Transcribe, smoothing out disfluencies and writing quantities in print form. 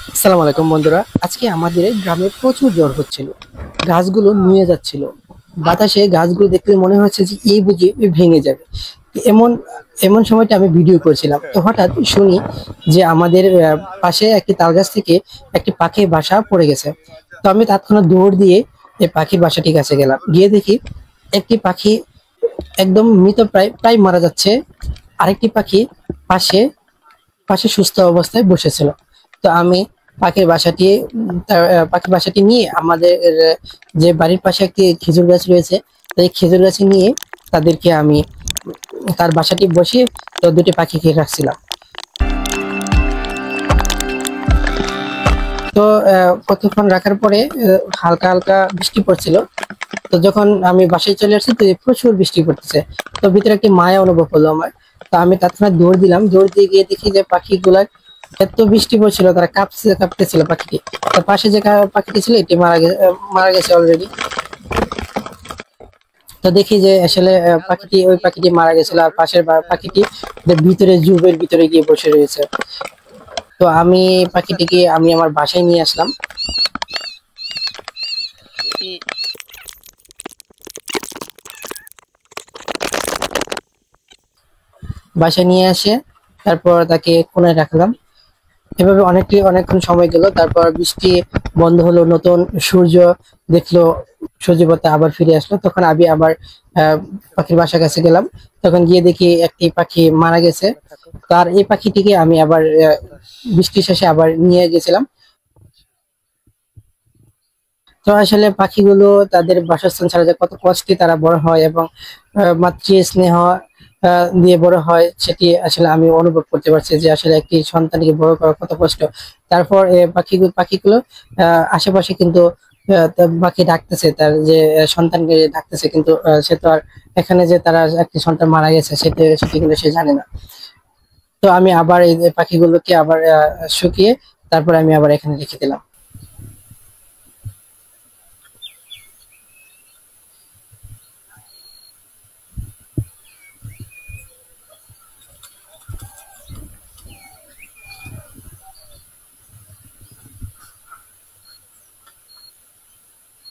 আসসালামু আলাইকুম বন্ধুরা, আজকে আমাদের গ্রামে প্রচুর ঝড় হচ্ছিল। গাছগুলো নুয়ে যাচ্ছিল। বাতাসে গাছগুলো দেখতে মনে হচ্ছে যে এই বুঝি ভেঙে যাবে। এমন এমন সময়টা আমি ভিডিও করছিলাম, তো হঠাৎ শুনি যে আমাদের পাশে একটি তাল গাছ থেকে একটি পাখির বাসা পড়ে গেছে। তো আমি তৎক্ষণাৎ দৌড় দিয়ে এই পাখির বাসাটির কাছে গেলাম, গিয়ে দেখি একটি পাখি একদম মৃত, প্রায় প্রায় মারা যাচ্ছে। আরেকটি পাখি পাশে পাশে সুস্থ অবস্থায় বসেছিল। তো আমি পাখির বাসাটি নিয়ে আমাদের যে বাড়ির পাশে একটি খেজুর গাছ রয়েছে, তো এই খেজুর গাছে নিয়ে তাদেরকে আমি তার বাসাটি বসিয়ে তো দুটি পাখিকে রাখছিলাম। তো কতক্ষণ রাখার পরে হালকা হালকা বৃষ্টি পড়ছিল। তো যখন আমি বাসায় চলে আসছি, তো প্রচুর বৃষ্টি পড়তেছে। তো ভিতরে একটি মায়া অনুভব হলো আমার। তো আমি তৎক্ষণাৎ দৌড় দিলাম, দৌড় দিয়ে গিয়ে দেখি যে পাখিগুলা এত বৃষ্টি পড়ছিল, তারা কাঁপতেছিল পাখিটি। তার পাশে যে পাখিটি ছিল এটি মারা গেছে অলরেডি। তো দেখি যে আসলে ওই পাখিটি মারা গেছিল, আর পাশের পাখিটি ভিতরে জুবের ভিতরে গিয়ে বসে রয়েছে। তো পাখিটিকে আমি আমার বাসায় নিয়ে আসলাম। বাসায় নিয়ে আসে তারপর তাকে কোণায় রাখলাম। এভাবে অনেকক্ষণ সময় গেল, তারপর বৃষ্টি বন্ধ হলো, নতুন সূর্য দেখলো, সূর্যপথে আবার ফিরে আসলো। তখন আমি আবার আহ পাখির বাসার কাছে গেলাম। তখন গিয়ে দেখি একটি পাখি মারা গেছে। তার এই পাখিটিকে আমি আবার বৃষ্টি শেষে আবার নিয়ে গেছিলাম। তো আসলে পাখিগুলো তাদের বাসস্থান ছাড়া যে কত কষ্টে তারা বড় হয় এবং মাতৃ স্নেহ দিয়ে বড় হয়, সেটি আসলে আমি অনুভব করতে পারছি যে আসলে একটি সন্তানকে বড় করা কত কষ্ট। তারপর পাখিগুলো আশেপাশে কিন্তু পাখি ডাকতেছে, তার যে সন্তানকে ডাকতেছে, কিন্তু সে তো আর এখানে যে তারা একটি সন্তান মারা গেছে সেটি কিন্তু সে জানে না। তো আমি আবার এই পাখিগুলোকে আবার শুকিয়ে তারপর আমি আবার এখানে রেখে দিলাম।